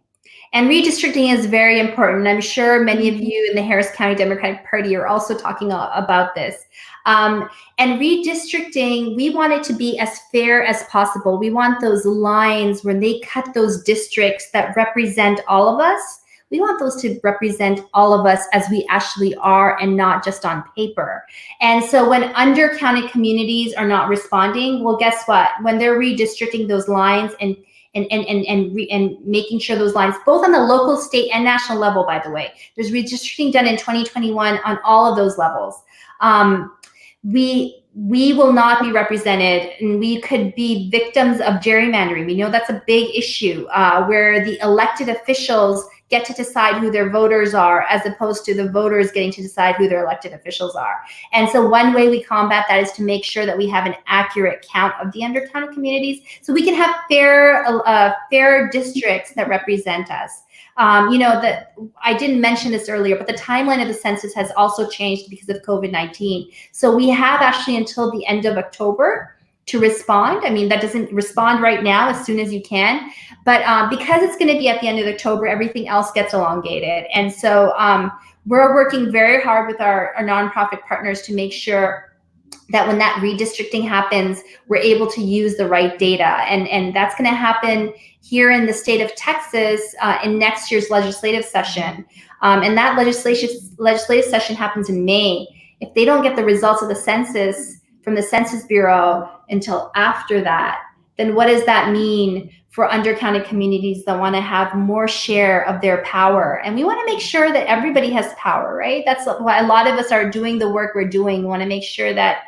And redistricting is very important. I'm sure many of you in the Harris County Democratic Party are also talking about this. And redistricting, we want it to be as fair as possible. We want those lines when they cut those districts that represent all of us. We want those to represent all of us as we actually are and not just on paper. And so when undercounted communities are not responding, well, guess what? When they're redistricting those lines and making sure those lines, both on the local, state, and national level, by the way, there's redistricting done in 2021 on all of those levels. We will not be represented, and we could be victims of gerrymandering. We know that's a big issue where the elected officials get to decide who their voters are, as opposed to the voters getting to decide who their elected officials are. And so one way we combat that is to make sure that we have an accurate count of the undercounted communities, so we can have fair districts that represent us. I didn't mention this earlier, but the timeline of the census has also changed because of COVID-19. So we have actually until the end of October to respond. I mean, that doesn't respond right now as soon as you can, but because it's going to be at the end of October, everything else gets elongated. And so we're working very hard with our nonprofit partners to make sure that when that redistricting happens, we're able to use the right data. And that's going to happen here in the state of Texas in next year's legislative session. And that legislative session happens in May. If they don't get the results of the census from the Census Bureau until after that, then what does that mean for undercounted communities that want to have more share of their power? And we want to make sure that everybody has power, right? That's why a lot of us are doing the work we're doing. We want to make sure that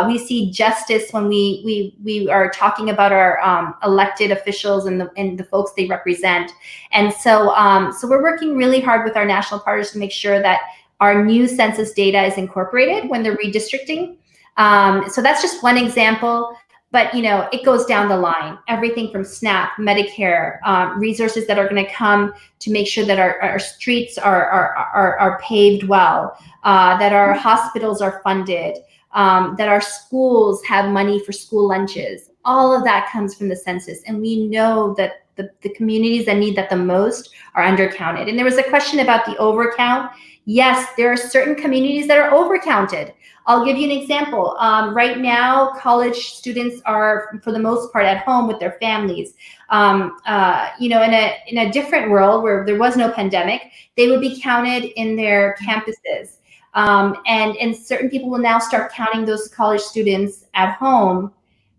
we see justice when we are talking about our elected officials and the folks they represent. And so so we're working really hard with our national partners to make sure that our new census data is incorporated when they're redistricting. So that's just one example, but it goes down the line. Everything from SNAP, Medicare, resources that are going to come to make sure that our streets are paved well, that our hospitals are funded, that our schools have money for school lunches. All of that comes from the census, and we know that the communities that need that the most are undercounted. And there was a question about the overcount. Yes, there are certain communities that are overcounted. I'll give you an example. Right now, college students are, for the most part, at home with their families. In a different world where there was no pandemic, they would be counted in their campuses. And certain people will now start counting those college students at home,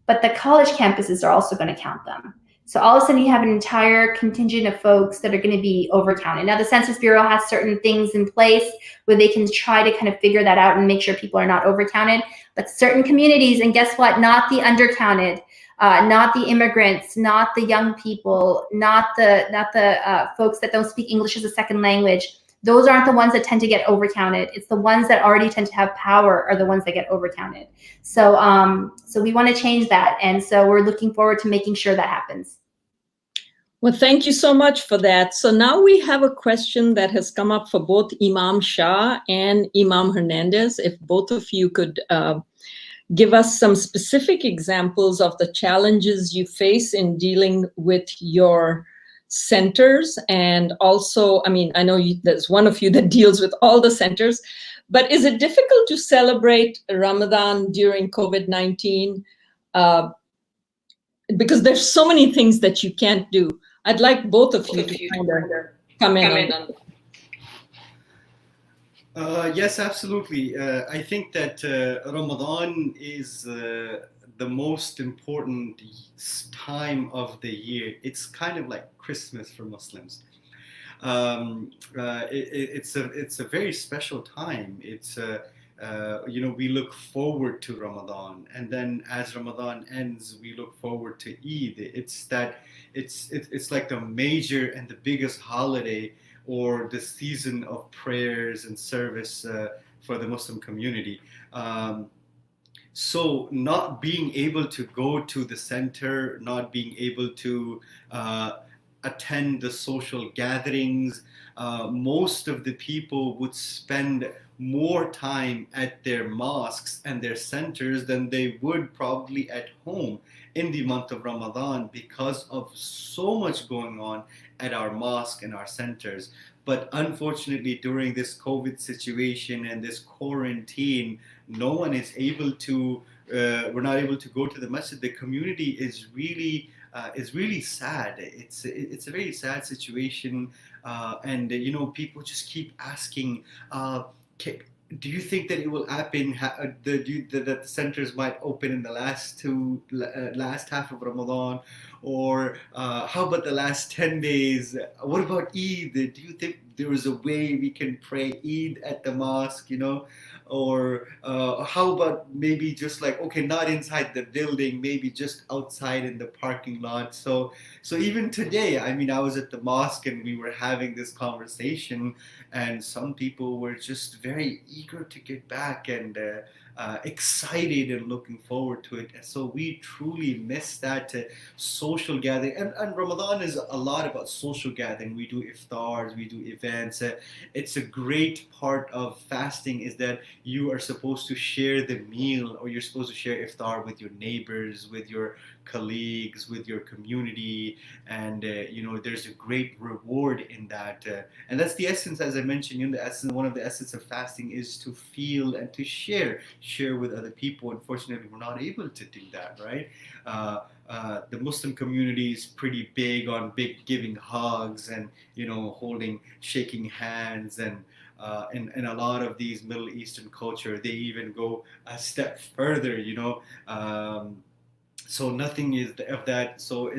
but the college campuses are also going to count them. So all of a sudden you have an entire contingent of folks that are going to be overcounted. Now the Census Bureau has certain things in place where they can try to kind of figure that out and make sure people are not overcounted, but certain communities, and guess what, not the undercounted, not the immigrants, not the young people, not the folks that don't speak English as a second language, those aren't the ones that tend to get overcounted. It's the ones that already tend to have power are the ones that get overcounted. So, so we want to change that. And so we're looking forward to making sure that happens. Well, thank you so much for that. So now we have a question that has come up for both Imam Shah and Imam Hernandez. If both of you could give us some specific examples of the challenges you face in dealing with your centers. And also, I mean, I know there's one of you that deals with all the centers, but is it difficult to celebrate Ramadan during COVID-19? Because there's so many things that you can't do. I'd like both of you to kind of come in on that. Yes, absolutely. I think that Ramadan is the most important time of the year. It's kind of like Christmas for Muslims. It's a very special time. It's you know, we look forward to Ramadan, and then as Ramadan ends, we look forward to Eid. It's like the major and the biggest holiday, or the season of prayers and service for the Muslim community. So not being able to go to the center, not being able to attend the social gatherings, most of the people would spend more time at their mosques and their centers than they would probably at home in the month of Ramadan, because of so much going on at our mosque and our centers. But unfortunately, during this COVID situation and this quarantine, no one is able to, we're not able to go to the masjid. The community is really sad. It's a very sad situation. And you know, people just keep asking, do you think that it will happen, that the centers might open in the last half of Ramadan? Or how about the last 10 days? What about Eid? Do you think there is a way we can pray Eid at the mosque, you know? Or how about maybe just like, okay, not inside the building, maybe just outside in the parking lot. So even today, I mean, I was at the mosque and we were having this conversation, and some people were just very eager to get back and excited and looking forward to it. And so we truly miss that social gathering. And Ramadan is a lot about social gathering. We do iftars, we do events. It's a great part of fasting is that you are supposed to share the meal, or you're supposed to share iftar with your neighbors, with your colleagues, with your community, and you know, there's a great reward in that, and that's the essence, as I mentioned, you know, the essence, one of the essence of fasting is to feel and to share with other people. Unfortunately, we're not able to do that, right? The Muslim community is pretty big on giving hugs and, you know, shaking hands, and in a lot of these Middle Eastern culture, they even go a step further, you know. So nothing is of that. So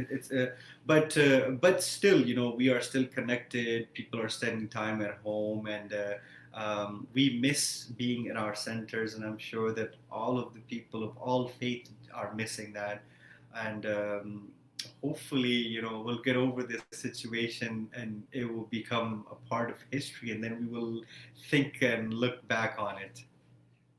but still, you know, we are still connected. People are spending time at home, and we miss being in our centers. And I'm sure that all of the people of all faith are missing that. And hopefully, you know, we'll get over this situation and it will become a part of history, and then we will think and look back on it.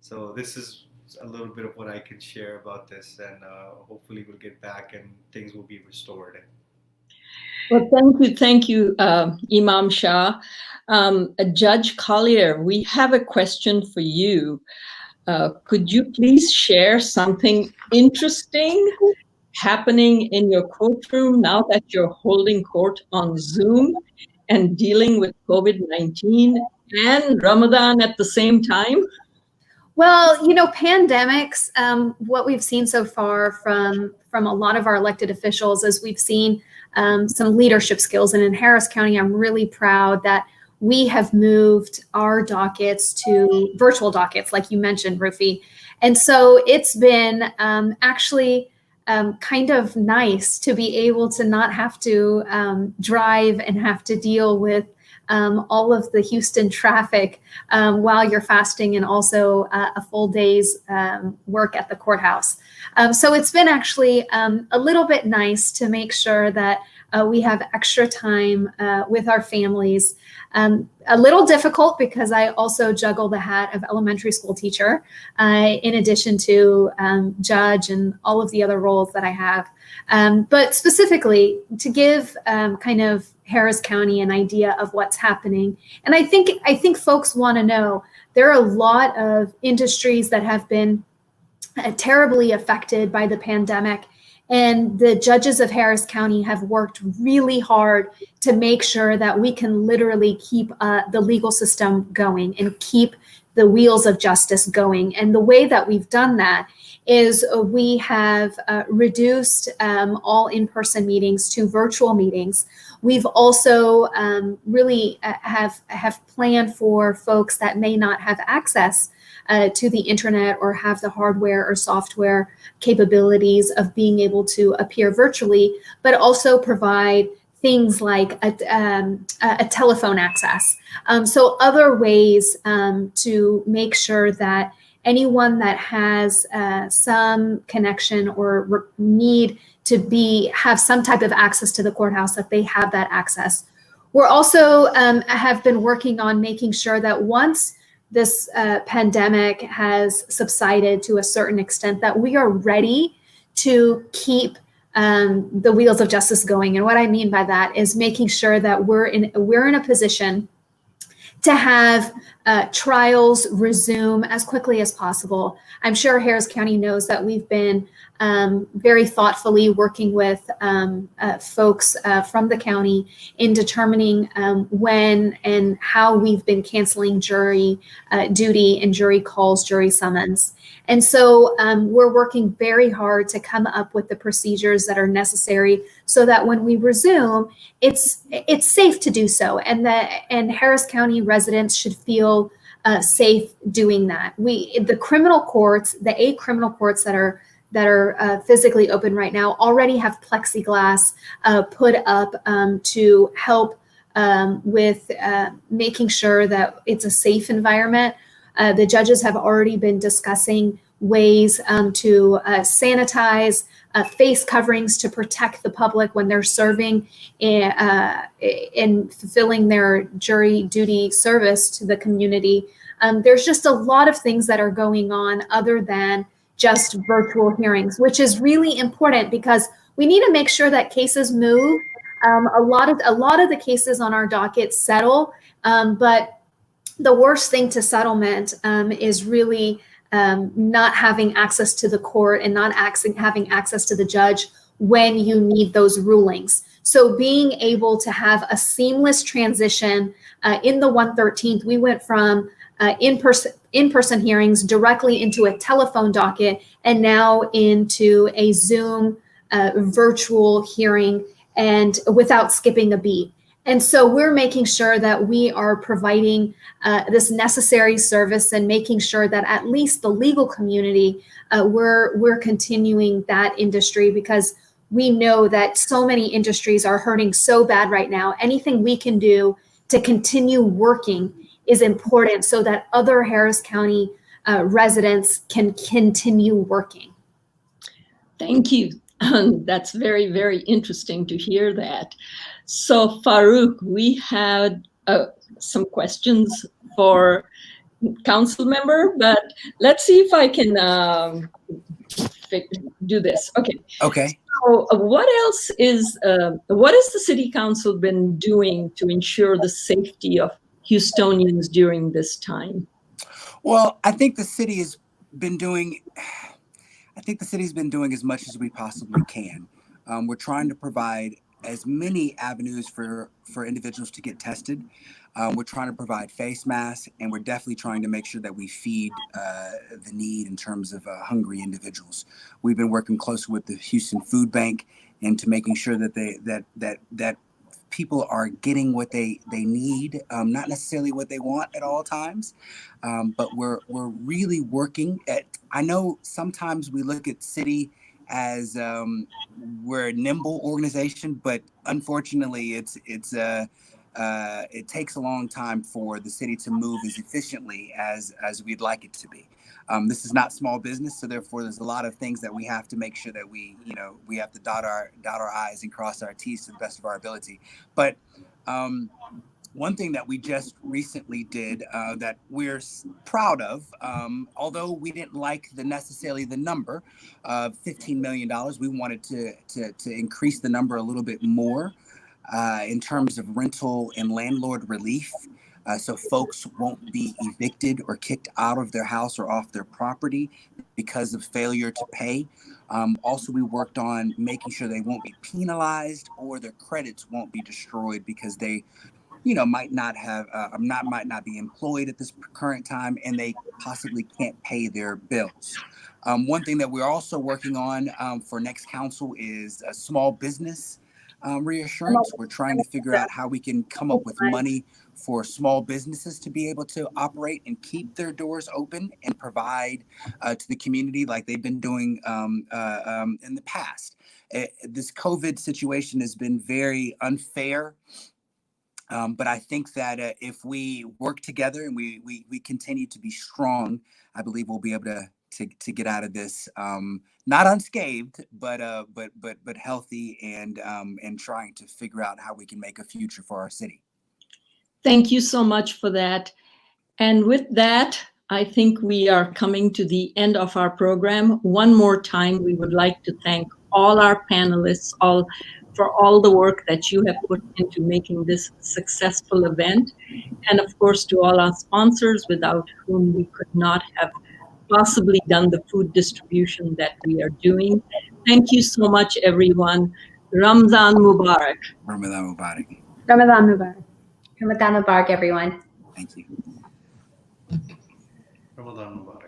So this is a little bit of what I can share about this, and hopefully we'll get back and things will be restored. Well, thank you, Imam Shah. Judge Collier, we have a question for you. Could you please share something interesting happening in your courtroom now that you're holding court on Zoom and dealing with COVID-19 and Ramadan at the same time? Well, you know, pandemics, what we've seen so far from a lot of our elected officials is we've seen some leadership skills. And in Harris County, I'm really proud that we have moved our dockets to virtual dockets, like you mentioned, Rufi. And so it's been actually kind of nice to be able to not have to drive and have to deal with all of the Houston traffic while you're fasting, and also a full day's work at the courthouse. So it's been actually a little bit nice to make sure that we have extra time with our families. A little difficult because I also juggle the hat of elementary school teacher, in addition to judge and all of the other roles that I have. But specifically to give kind of Harris County an idea of what's happening. And I think folks want to know, there are a lot of industries that have been terribly affected by the pandemic. And the judges of Harris County have worked really hard to make sure that we can literally keep the legal system going and keep the wheels of justice going. And the way that we've done that is we have reduced all in-person meetings to virtual meetings. We've also really have planned for folks that may not have access to the internet or have the hardware or software capabilities of being able to appear virtually, but also provide things like a telephone access. So other ways to make sure that anyone that has some connection or need to have some type of access to the courthouse, that they have that access. We're also have been working on making sure that once this pandemic has subsided to a certain extent, that we are ready to keep the wheels of justice going. And what I mean by that is making sure that we're in a position to have trials resume as quickly as possible. I'm sure Harris County knows that we've been very thoughtfully working with folks from the county in determining when and how we've been canceling jury duty and jury calls, jury summons. And so we're working very hard to come up with the procedures that are necessary so that when we resume, it's safe to do so, and Harris County residents should feel safe doing that. The criminal courts, the 8 criminal courts that are physically open right now already have plexiglass put up to help with making sure that it's a safe environment. The judges have already been discussing ways to sanitize, face coverings to protect the public when they're serving and fulfilling their jury duty service to the community. There's just a lot of things that are going on other than just virtual hearings, which is really important because we need to make sure that cases move. A lot of the cases on our docket settle, but the worst thing to settlement is really not having access to the court and not having access to the judge when you need those rulings. So being able to have a seamless transition in the 113th, we went from in-person hearings directly into a telephone docket and now into a Zoom virtual hearing, and without skipping a beat. And so we're making sure that we are providing this necessary service and making sure that at least the legal community, we're continuing that industry, because we know that so many industries are hurting so bad right now. Anything we can do to continue working is important so that other Harris County residents can continue working. Thank you. That's very, very interesting to hear that. So Farouk, we had some questions for council member, but let's see if I can do this. Okay. Okay. So what is the city council been doing to ensure the safety of Houstonians during this time? Well, I think the city has been doing as much as we possibly can. We're trying to provide as many avenues for individuals to get tested. We're trying to provide face masks, and we're definitely trying to make sure that we feed the need in terms of hungry individuals. We've been working closely with the Houston Food Bank into making sure that that people are getting what they need, not necessarily what they want at all times, but we're really working at. I know sometimes we look at city as we're a nimble organization, but unfortunately, it takes a long time for the city to move as efficiently as we'd like it to be. This is not small business, so therefore there's a lot of things that we have to make sure that we have to dot our I's and cross our T's to the best of our ability. But one thing that we just recently did that we're proud of, although we didn't like necessarily the number of $15 million, we wanted to increase the number a little bit more in terms of rental and landlord relief. So folks won't be evicted or kicked out of their house or off their property because of failure to pay. Also, we worked on making sure they won't be penalized or their credits won't be destroyed because they might not be employed at this current time and they possibly can't pay their bills. One thing that we're also working on for next council is a small business reassurance. We're trying to figure out how we can come up with money for small businesses to be able to operate and keep their doors open and provide to the community like they've been doing in the past. This COVID situation has been very unfair. But I think that if we work together and we continue to be strong, I believe we'll be able to get out of this not unscathed, but healthy and trying to figure out how we can make a future for our city. Thank you so much for that. And with that, I think we are coming to the end of our program. One more time, we would like to thank all our panelists, for all the work that you have put into making this a successful event. And of course, to all our sponsors, without whom we could not have possibly done the food distribution that we are doing. Thank you so much, everyone. Ramadan Mubarak. Ramadan Mubarak. Ramadan Mubarak. Ramadan Mubarak, everyone. Thank you. Ramadan Mubarak.